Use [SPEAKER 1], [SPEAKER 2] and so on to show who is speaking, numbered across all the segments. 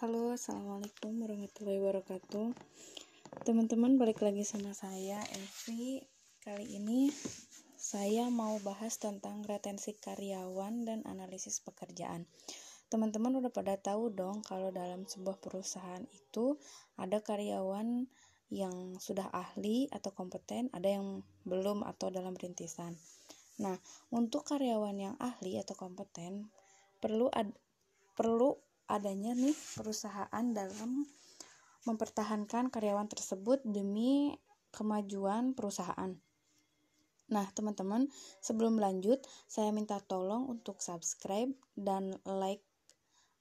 [SPEAKER 1] Halo, assalamualaikum warahmatullahi wabarakatuh. Teman-teman, balik lagi sama saya, Elvi. Kali ini saya mau bahas tentang retensi karyawan dan analisis pekerjaan. Teman-teman udah pada tahu dong kalau dalam sebuah perusahaan itu ada karyawan yang sudah ahli atau kompeten, ada yang belum atau dalam rintisan. Nah, untuk karyawan yang ahli atau kompeten perlu adanya nih perusahaan dalam mempertahankan karyawan tersebut demi kemajuan perusahaan. Nah, teman-teman, sebelum lanjut, saya minta tolong untuk subscribe dan like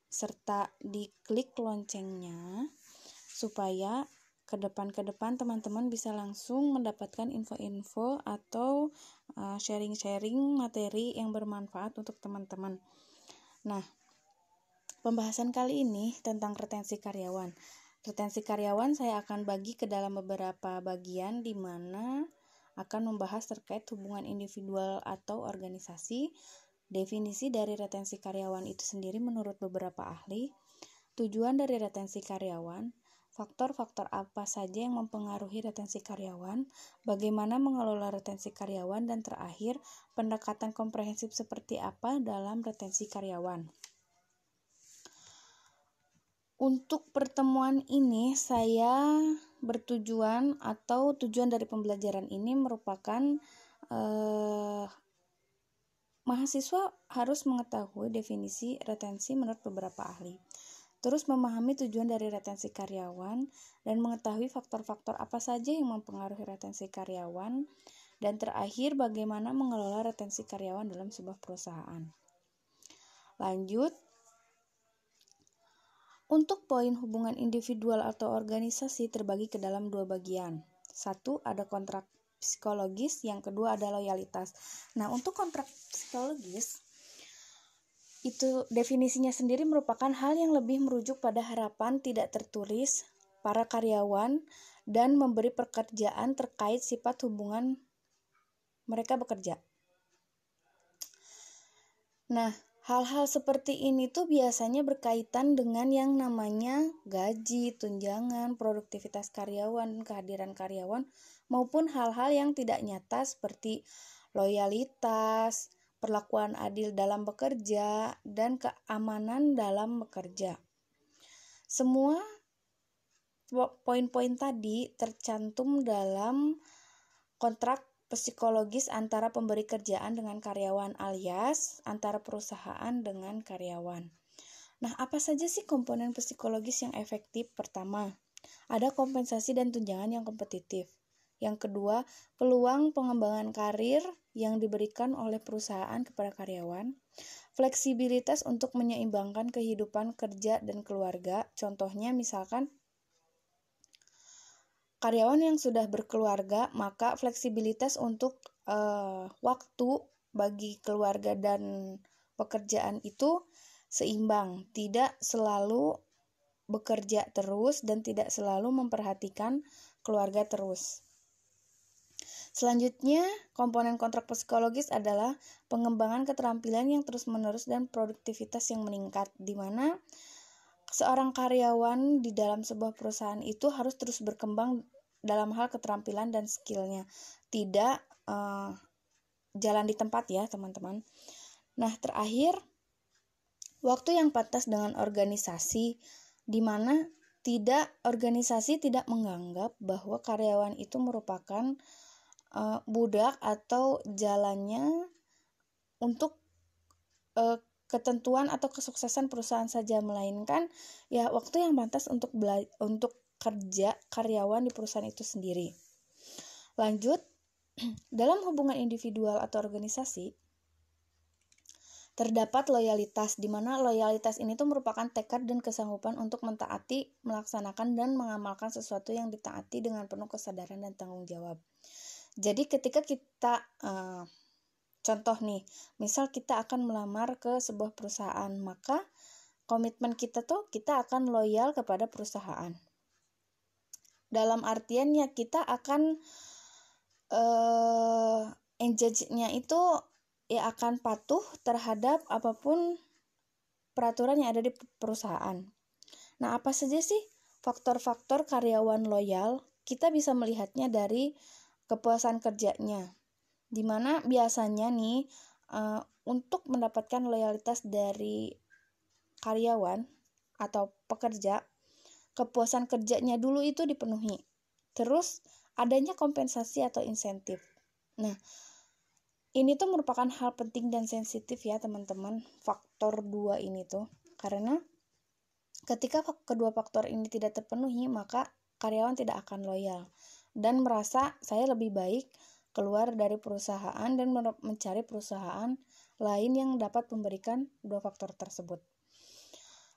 [SPEAKER 1] serta diklik loncengnya supaya ke depan teman-teman bisa langsung mendapatkan info-info atau sharing-sharing materi yang bermanfaat untuk teman-teman. Nah, pembahasan kali ini tentang retensi karyawan. Retensi karyawan saya akan bagi ke dalam beberapa bagian di mana akan membahas terkait hubungan individual atau organisasi, definisi dari retensi karyawan itu sendiri menurut beberapa ahli, tujuan dari retensi karyawan, faktor-faktor apa saja yang mempengaruhi retensi karyawan, bagaimana mengelola retensi karyawan, dan terakhir, pendekatan komprehensif seperti apa dalam retensi karyawan. Untuk pertemuan ini saya bertujuan atau tujuan dari pembelajaran ini merupakan mahasiswa harus mengetahui definisi retensi menurut beberapa ahli. Terus memahami tujuan dari retensi karyawan dan mengetahui faktor-faktor apa saja yang mempengaruhi retensi karyawan, dan terakhir bagaimana mengelola retensi karyawan dalam sebuah perusahaan. Lanjut. Untuk poin hubungan individual atau organisasi terbagi ke dalam dua bagian. Satu, ada kontrak psikologis, yang kedua ada loyalitas. Nah, untuk kontrak psikologis, itu definisinya sendiri merupakan hal yang lebih merujuk pada harapan tidak tertulis para karyawan dan memberi pekerjaan terkait sifat hubungan mereka bekerja. Nah, hal-hal seperti ini tuh biasanya berkaitan dengan yang namanya gaji, tunjangan, produktivitas karyawan, kehadiran karyawan, maupun hal-hal yang tidak nyata seperti loyalitas, perlakuan adil dalam bekerja, dan keamanan dalam bekerja. Semua poin-poin tadi tercantum dalam kontrak psikologis antara pemberi kerjaan dengan karyawan alias antara perusahaan dengan karyawan. Nah, apa saja sih komponen psikologis yang efektif? Pertama, ada kompensasi dan tunjangan yang kompetitif. Yang kedua, peluang pengembangan karir yang diberikan oleh perusahaan kepada karyawan. Fleksibilitas untuk menyeimbangkan kehidupan kerja dan keluarga. Contohnya misalkan karyawan yang sudah berkeluarga, maka fleksibilitas untuk waktu bagi keluarga dan pekerjaan itu seimbang, tidak selalu bekerja terus dan tidak selalu memperhatikan keluarga terus. Selanjutnya, komponen kontrak psikologis adalah pengembangan keterampilan yang terus-menerus dan produktivitas yang meningkat, di mana seorang karyawan di dalam sebuah perusahaan itu harus terus berkembang dalam hal keterampilan dan skillnya, tidak jalan di tempat ya teman-teman. Nah, terakhir, waktu yang pantas dengan organisasi, di mana organisasi tidak menganggap bahwa karyawan itu merupakan budak atau jalannya untuk ketentuan atau kesuksesan perusahaan saja, melainkan ya waktu yang pantas untuk kerja karyawan di perusahaan itu sendiri. Lanjut, dalam hubungan individual atau organisasi terdapat loyalitas, di mana loyalitas ini tuh merupakan tekad dan kesanggupan untuk mentaati, melaksanakan, dan mengamalkan sesuatu yang ditaati dengan penuh kesadaran dan tanggung jawab. Jadi ketika kita contoh nih, misal kita akan melamar ke sebuah perusahaan, maka komitmen kita tuh kita akan loyal kepada perusahaan. Dalam artiannya kita akan engage-nya itu ya akan patuh terhadap apapun peraturan yang ada di perusahaan. Nah, apa saja sih faktor-faktor karyawan loyal? Kita bisa melihatnya dari kepuasan kerjanya, dimana biasanya nih untuk mendapatkan loyalitas dari karyawan atau pekerja, kepuasan kerjanya dulu itu dipenuhi. Terus adanya kompensasi atau insentif. Nah, ini tuh merupakan hal penting dan sensitif ya teman-teman, faktor 2 ini tuh. Karena ketika kedua faktor ini tidak terpenuhi, maka karyawan tidak akan loyal dan merasa saya lebih baik keluar dari perusahaan dan mencari perusahaan lain yang dapat memberikan dua faktor tersebut.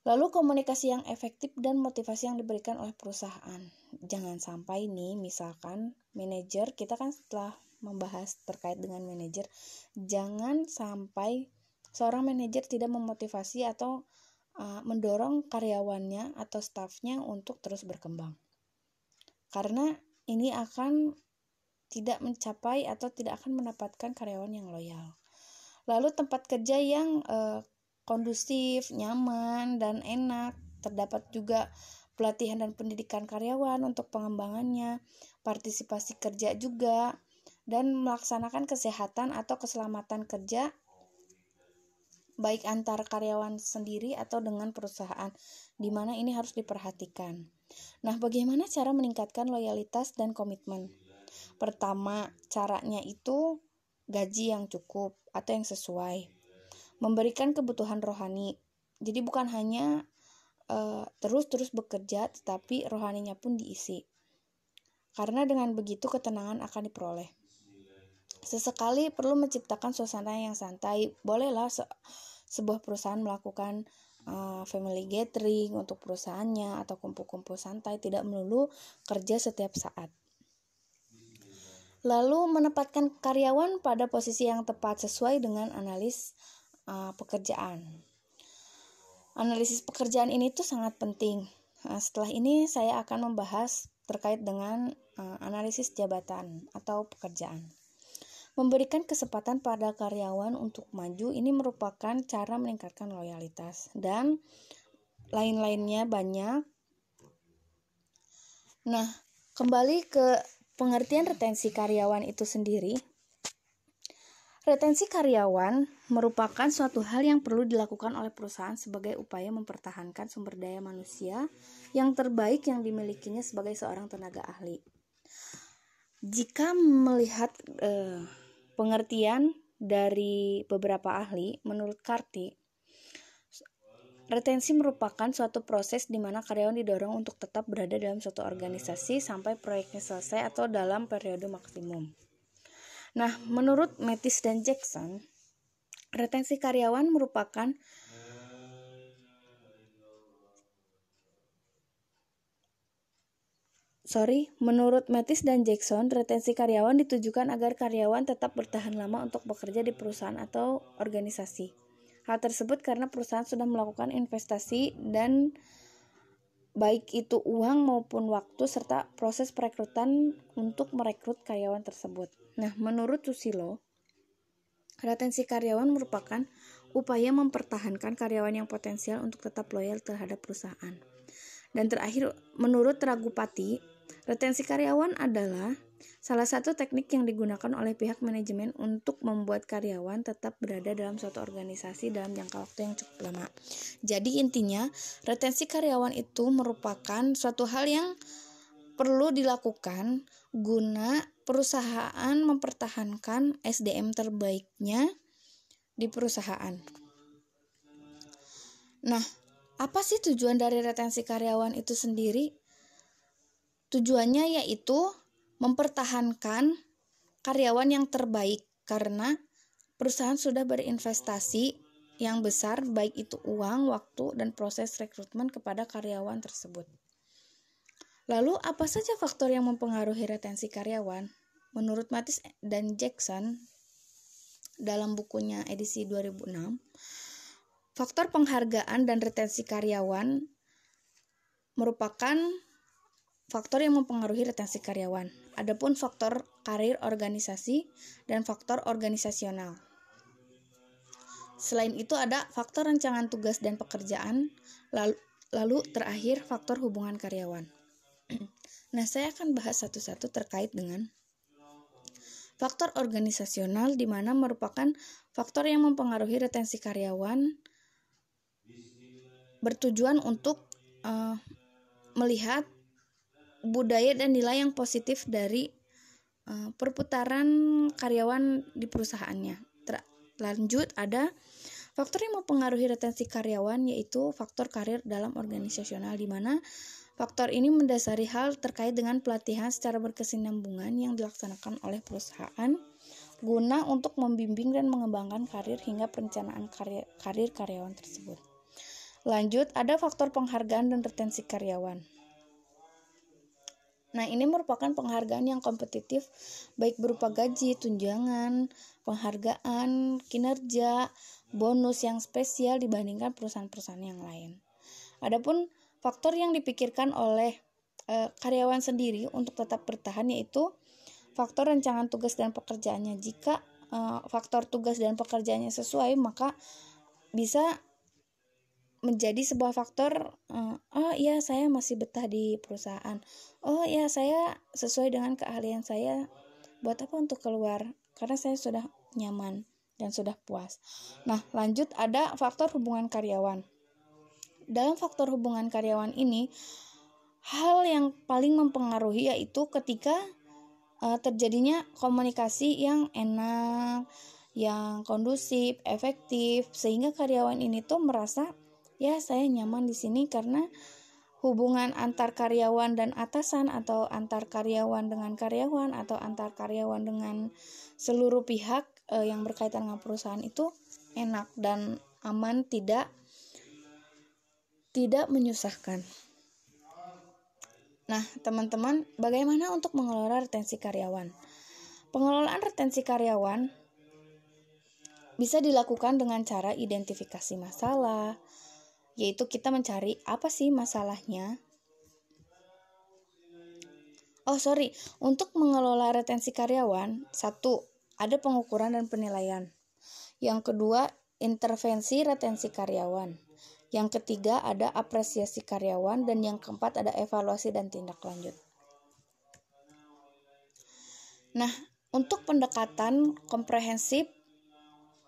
[SPEAKER 1] Lalu komunikasi yang efektif dan motivasi yang diberikan oleh perusahaan. Jangan sampai nih, misalkan manajer, kita kan setelah membahas terkait dengan manajer, jangan sampai seorang manajer tidak memotivasi atau mendorong karyawannya atau stafnya untuk terus berkembang. Karena ini akan tidak mencapai atau tidak akan mendapatkan karyawan yang loyal. Lalu tempat kerja yang kondusif, nyaman, dan enak. Terdapat juga pelatihan dan pendidikan karyawan untuk pengembangannya, partisipasi kerja juga, dan melaksanakan kesehatan atau keselamatan kerja baik antar karyawan sendiri atau dengan perusahaan, di mana ini harus diperhatikan. Nah, bagaimana cara meningkatkan loyalitas dan komitmen? Pertama, caranya itu gaji yang cukup atau yang sesuai. Memberikan kebutuhan rohani. Jadi bukan hanya terus-terus bekerja, tetapi rohaninya pun diisi. Karena dengan begitu ketenangan akan diperoleh. Sesekali perlu menciptakan suasana yang santai. Bolehlah sebuah perusahaan melakukan family gathering untuk perusahaannya atau kumpul-kumpul santai, tidak melulu kerja setiap saat. Lalu menempatkan karyawan pada posisi yang tepat sesuai dengan analisis pekerjaan. Analisis pekerjaan ini tuh sangat penting. Setelah ini saya akan membahas terkait dengan analisis jabatan atau pekerjaan. Memberikan kesempatan pada karyawan untuk maju ini merupakan cara meningkatkan loyalitas dan lain-lainnya banyak. Nah, kembali ke pengertian retensi karyawan itu sendiri. Retensi karyawan merupakan suatu hal yang perlu dilakukan oleh perusahaan sebagai upaya mempertahankan sumber daya manusia yang terbaik yang dimilikinya sebagai seorang tenaga ahli. Jika melihat pengertian dari beberapa ahli, menurut Carty, retensi merupakan suatu proses di mana karyawan didorong untuk tetap berada dalam suatu organisasi sampai proyeknya selesai atau dalam periode maksimum. Nah, menurut Mathis dan Jackson, retensi karyawan merupakan Menurut Mathis dan Jackson, retensi karyawan ditujukan agar karyawan tetap bertahan lama untuk bekerja di perusahaan atau organisasi. Hal tersebut karena perusahaan sudah melakukan investasi dan baik itu uang maupun waktu serta proses perekrutan untuk merekrut karyawan tersebut. Nah, menurut Susilo, retensi karyawan merupakan upaya mempertahankan karyawan yang potensial untuk tetap loyal terhadap perusahaan. Dan terakhir, menurut Ragupati, retensi karyawan adalah salah satu teknik yang digunakan oleh pihak manajemen untuk membuat karyawan tetap berada dalam suatu organisasi dalam jangka waktu yang cukup lama. Jadi intinya, retensi karyawan itu merupakan suatu hal yang perlu dilakukan guna perusahaan mempertahankan SDM terbaiknya di perusahaan. Nah, apa sih tujuan dari retensi karyawan itu sendiri? Tujuannya yaitu mempertahankan karyawan yang terbaik karena perusahaan sudah berinvestasi yang besar baik itu uang, waktu, dan proses rekrutmen kepada karyawan tersebut. Lalu apa saja faktor yang mempengaruhi retensi karyawan? Menurut Mathis dan Jackson dalam bukunya edisi 2006, faktor penghargaan dan retensi karyawan merupakan faktor yang mempengaruhi retensi karyawan. Adapun faktor karir organisasi dan faktor organisasional. Selain itu ada faktor rancangan tugas dan pekerjaan, Lalu terakhir, faktor hubungan karyawan. Nah, saya akan bahas satu-satu terkait dengan faktor organisasional, di mana merupakan faktor yang mempengaruhi retensi karyawan, bertujuan untuk melihat budaya dan nilai yang positif dari perputaran karyawan di perusahaannya. Lanjut, ada faktor yang mempengaruhi retensi karyawan, yaitu faktor karir dalam organisasional, di mana faktor ini mendasari hal terkait dengan pelatihan secara berkesinambungan yang dilaksanakan oleh perusahaan guna untuk membimbing dan mengembangkan karir hingga perencanaan karir karyawan tersebut. Lanjut, ada faktor penghargaan dan retensi karyawan. Nah, ini merupakan penghargaan yang kompetitif, baik berupa gaji, tunjangan, penghargaan, kinerja, bonus yang spesial dibandingkan perusahaan-perusahaan yang lain. Adapun faktor yang dipikirkan oleh karyawan sendiri untuk tetap bertahan, yaitu faktor rancangan tugas dan pekerjaannya. Jika faktor tugas dan pekerjaannya sesuai, maka bisa menjadi sebuah faktor, oh iya saya masih betah di perusahaan, oh iya saya sesuai dengan keahlian saya, buat apa untuk keluar, karena saya sudah nyaman dan sudah puas. Nah, lanjut, ada faktor hubungan karyawan. Dalam faktor hubungan karyawan ini, hal yang paling mempengaruhi yaitu ketika terjadinya komunikasi yang enak, yang kondusif, efektif, sehingga karyawan ini tuh merasa, ya saya nyaman di sini karena hubungan antar karyawan dan atasan, atau antar karyawan dengan karyawan, atau antar karyawan dengan seluruh pihak yang berkaitan dengan perusahaan itu enak dan aman, tidak menyusahkan. Nah, teman-teman, bagaimana untuk mengelola retensi karyawan? Pengelolaan retensi karyawan bisa dilakukan dengan cara identifikasi masalah, yaitu kita mencari apa sih masalahnya. Untuk mengelola retensi karyawan, 1, ada pengukuran dan penilaian. Yang kedua, intervensi retensi karyawan. Yang ketiga, ada apresiasi karyawan. Dan yang keempat, ada evaluasi dan tindak lanjut. Nah, untuk pendekatan komprehensif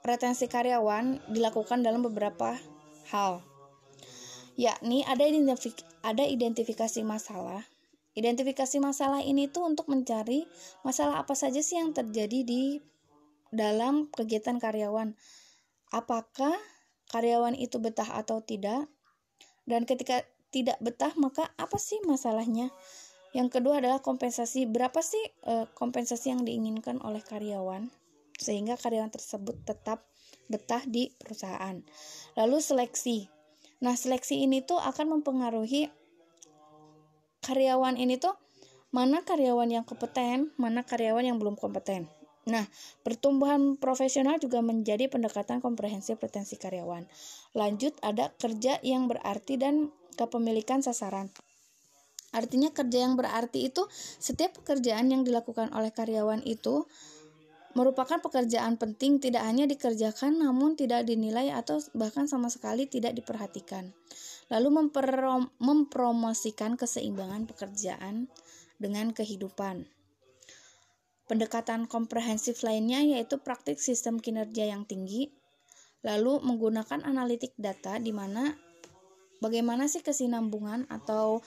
[SPEAKER 1] retensi karyawan dilakukan dalam beberapa hal, yakni ada identifikasi masalah. Identifikasi masalah ini tuh untuk mencari masalah apa saja sih yang terjadi di dalam kegiatan karyawan. Apakah karyawan itu betah atau tidak? Dan ketika tidak betah, maka apa sih masalahnya? Yang kedua adalah kompensasi. Berapa sih kompensasi yang diinginkan oleh karyawan sehingga karyawan tersebut tetap betah di perusahaan? Lalu seleksi. Nah, seleksi ini tuh akan mempengaruhi karyawan ini tuh mana karyawan yang kompeten, mana karyawan yang belum kompeten. Nah, pertumbuhan profesional juga menjadi pendekatan komprehensif retensi karyawan. Lanjut, ada kerja yang berarti dan kepemilikan sasaran. Artinya kerja yang berarti itu setiap pekerjaan yang dilakukan oleh karyawan itu merupakan pekerjaan penting, tidak hanya dikerjakan namun tidak dinilai atau bahkan sama sekali tidak diperhatikan. Lalu mempromosikan keseimbangan pekerjaan dengan kehidupan. Pendekatan komprehensif lainnya yaitu praktik sistem kinerja yang tinggi, lalu menggunakan analitik data, di mana bagaimana sih kesinambungan atau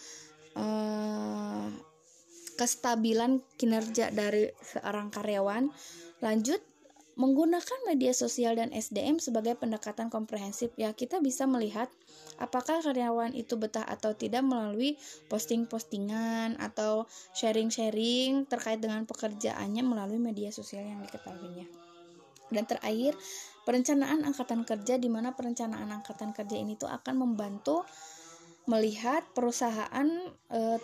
[SPEAKER 1] kestabilan kinerja dari seorang karyawan. Lanjut, menggunakan media sosial dan SDM sebagai pendekatan komprehensif. Ya, kita bisa melihat apakah karyawan itu betah atau tidak melalui posting-postingan atau sharing-sharing terkait dengan pekerjaannya melalui media sosial yang diketahuinya. Dan terakhir, perencanaan angkatan kerja, di mana perencanaan angkatan kerja ini tuh akan membantu melihat perusahaan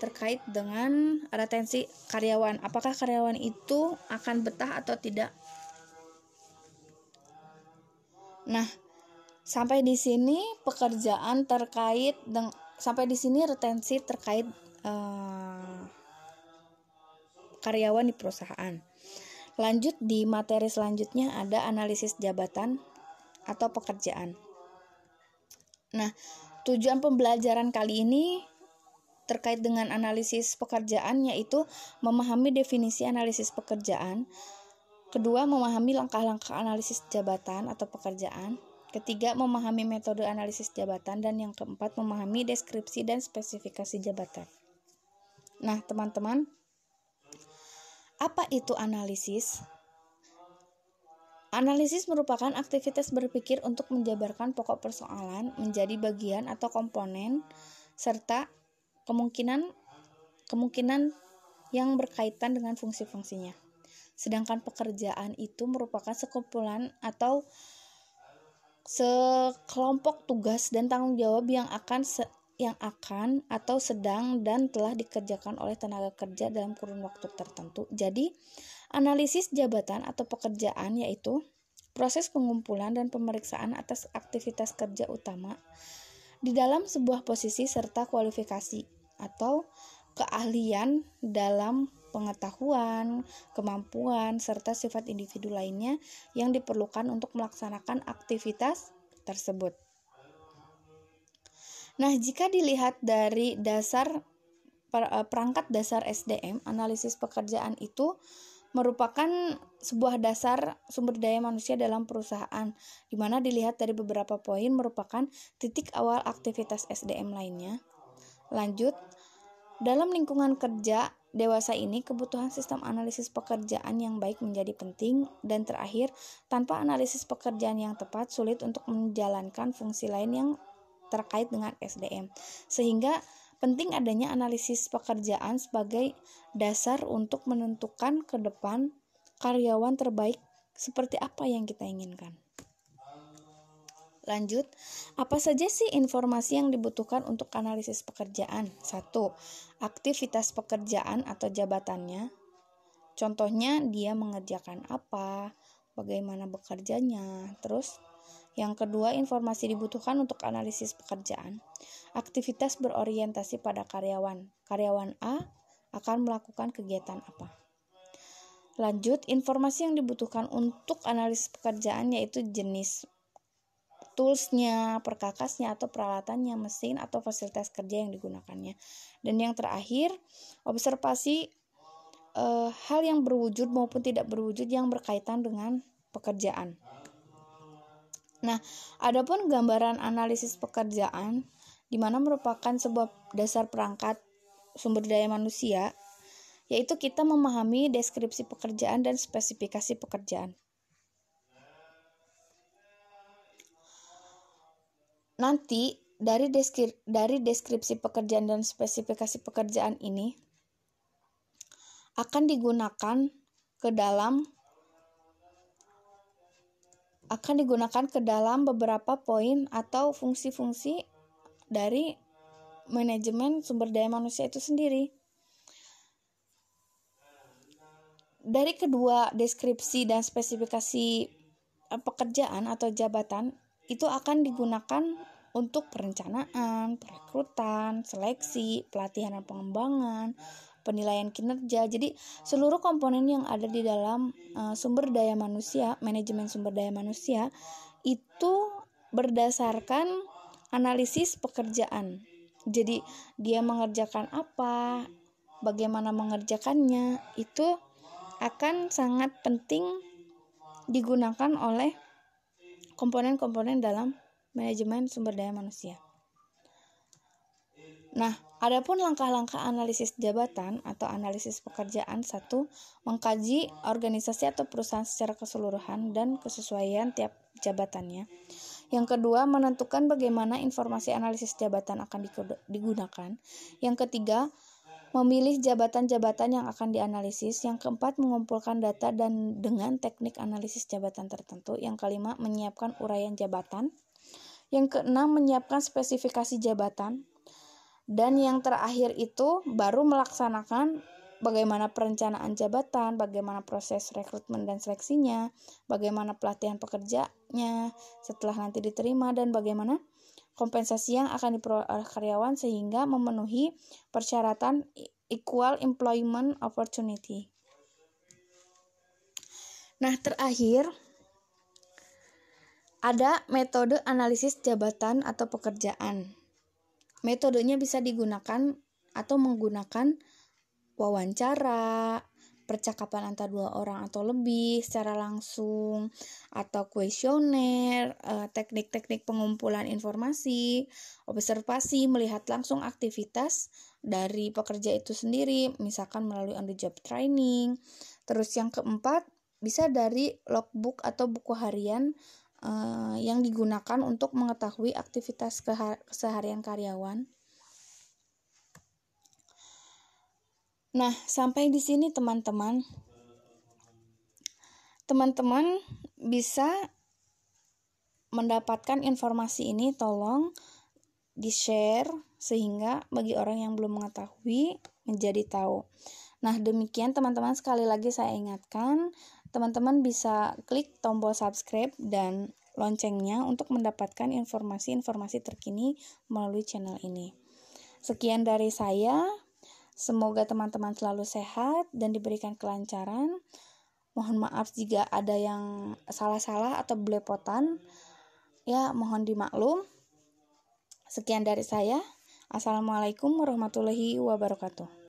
[SPEAKER 1] terkait dengan retensi karyawan. Apakah karyawan itu akan betah atau tidak? Nah, sampai di sini pekerjaan terkait sampai di sini retensi terkait karyawan di perusahaan. Lanjut, di materi selanjutnya ada analisis jabatan atau pekerjaan. Nah, Tujuan pembelajaran kali ini terkait dengan analisis pekerjaan, yaitu memahami definisi analisis pekerjaan. Kedua, memahami langkah-langkah analisis jabatan atau pekerjaan. Ketiga, memahami metode analisis jabatan. Dan yang keempat, memahami deskripsi dan spesifikasi jabatan. Nah, teman-teman, apa itu analisis? Analisis merupakan aktivitas berpikir untuk menjabarkan pokok persoalan menjadi bagian atau komponen serta kemungkinan yang berkaitan dengan fungsi-fungsinya. Sedangkan pekerjaan itu merupakan sekumpulan atau sekelompok tugas dan tanggung jawab yang akan atau sedang dan telah dikerjakan oleh tenaga kerja dalam kurun waktu tertentu. Jadi, analisis jabatan atau pekerjaan yaitu proses pengumpulan dan pemeriksaan atas aktivitas kerja utama di dalam sebuah posisi serta kualifikasi atau keahlian dalam pengetahuan, kemampuan, serta sifat individu lainnya yang diperlukan untuk melaksanakan aktivitas tersebut. Nah, jika dilihat dari perangkat dasar SDM, analisis pekerjaan itu merupakan sebuah dasar sumber daya manusia dalam perusahaan, di mana dilihat dari beberapa poin merupakan titik awal aktivitas SDM lainnya. Lanjut, dalam lingkungan kerja dewasa ini, kebutuhan sistem analisis pekerjaan yang baik menjadi penting. Dan terakhir, tanpa analisis pekerjaan yang tepat, sulit untuk menjalankan fungsi lain yang terkait dengan SDM. Sehingga penting adanya analisis pekerjaan sebagai dasar untuk menentukan ke depan karyawan terbaik seperti apa yang kita inginkan. Lanjut, apa saja sih informasi yang dibutuhkan untuk analisis pekerjaan? 1. Aktivitas pekerjaan atau jabatannya. Contohnya, dia mengerjakan apa, bagaimana bekerjanya. Terus, yang kedua, informasi dibutuhkan untuk analisis pekerjaan. Aktivitas berorientasi pada karyawan. Karyawan A akan melakukan kegiatan apa. Lanjut, informasi yang dibutuhkan untuk analisis pekerjaan yaitu jenis toolsnya, perkakasnya atau peralatannya, mesin atau fasilitas kerja yang digunakannya. Dan yang terakhir, observasi hal yang berwujud maupun tidak berwujud yang berkaitan dengan pekerjaan. Nah, adapun gambaran analisis pekerjaan di mana merupakan sebuah dasar perangkat sumber daya manusia, yaitu kita memahami deskripsi pekerjaan dan spesifikasi pekerjaan. Nanti dari deskripsi pekerjaan dan spesifikasi pekerjaan ini akan digunakan ke dalam beberapa poin atau fungsi-fungsi dari manajemen sumber daya manusia itu sendiri. Dari kedua deskripsi dan spesifikasi pekerjaan atau jabatan itu akan digunakan untuk perencanaan, perekrutan, seleksi, pelatihan dan pengembangan, penilaian kinerja. Jadi seluruh komponen yang ada di dalam sumber daya manusia, manajemen sumber daya manusia itu berdasarkan analisis pekerjaan. Jadi dia mengerjakan apa, bagaimana mengerjakannya, itu akan sangat penting digunakan oleh komponen-komponen dalam manajemen sumber daya manusia. Nah, adapun langkah-langkah analisis jabatan atau analisis pekerjaan. 1. Mengkaji organisasi atau perusahaan secara keseluruhan dan kesesuaian tiap jabatannya. Yang kedua, menentukan bagaimana informasi analisis jabatan akan digunakan. Yang ketiga, memilih jabatan-jabatan yang akan dianalisis. Yang keempat, mengumpulkan data dan dengan teknik analisis jabatan tertentu. Yang kelima, menyiapkan uraian jabatan. Yang keenam, menyiapkan spesifikasi jabatan. Dan yang terakhir itu baru melaksanakan bagaimana perencanaan jabatan, bagaimana proses rekrutmen dan seleksinya, bagaimana pelatihan pekerjanya setelah nanti diterima, dan bagaimana kompensasi yang akan diperoleh oleh karyawan sehingga memenuhi persyaratan equal employment opportunity. Nah, terakhir ada metode analisis jabatan atau pekerjaan. Metodenya bisa digunakan atau menggunakan wawancara, percakapan antara 2 orang atau lebih secara langsung, atau kuesioner, teknik-teknik pengumpulan informasi, observasi, melihat langsung aktivitas dari pekerja itu sendiri, misalkan melalui on the job training. Terus yang keempat, bisa dari logbook atau buku harian yang digunakan untuk mengetahui aktivitas keseharian karyawan. Nah, sampai di sini teman-teman bisa mendapatkan informasi ini, tolong di-share sehingga bagi orang yang belum mengetahui menjadi tahu. Nah, demikian teman-teman, sekali lagi saya ingatkan, teman-teman bisa klik tombol subscribe dan loncengnya untuk mendapatkan informasi-informasi terkini melalui channel ini. Sekian dari saya. Semoga teman-teman selalu sehat dan diberikan kelancaran. Mohon maaf jika ada yang salah-salah atau belepotan. Ya, mohon dimaklum. Sekian dari saya. Assalamualaikum warahmatullahi wabarakatuh.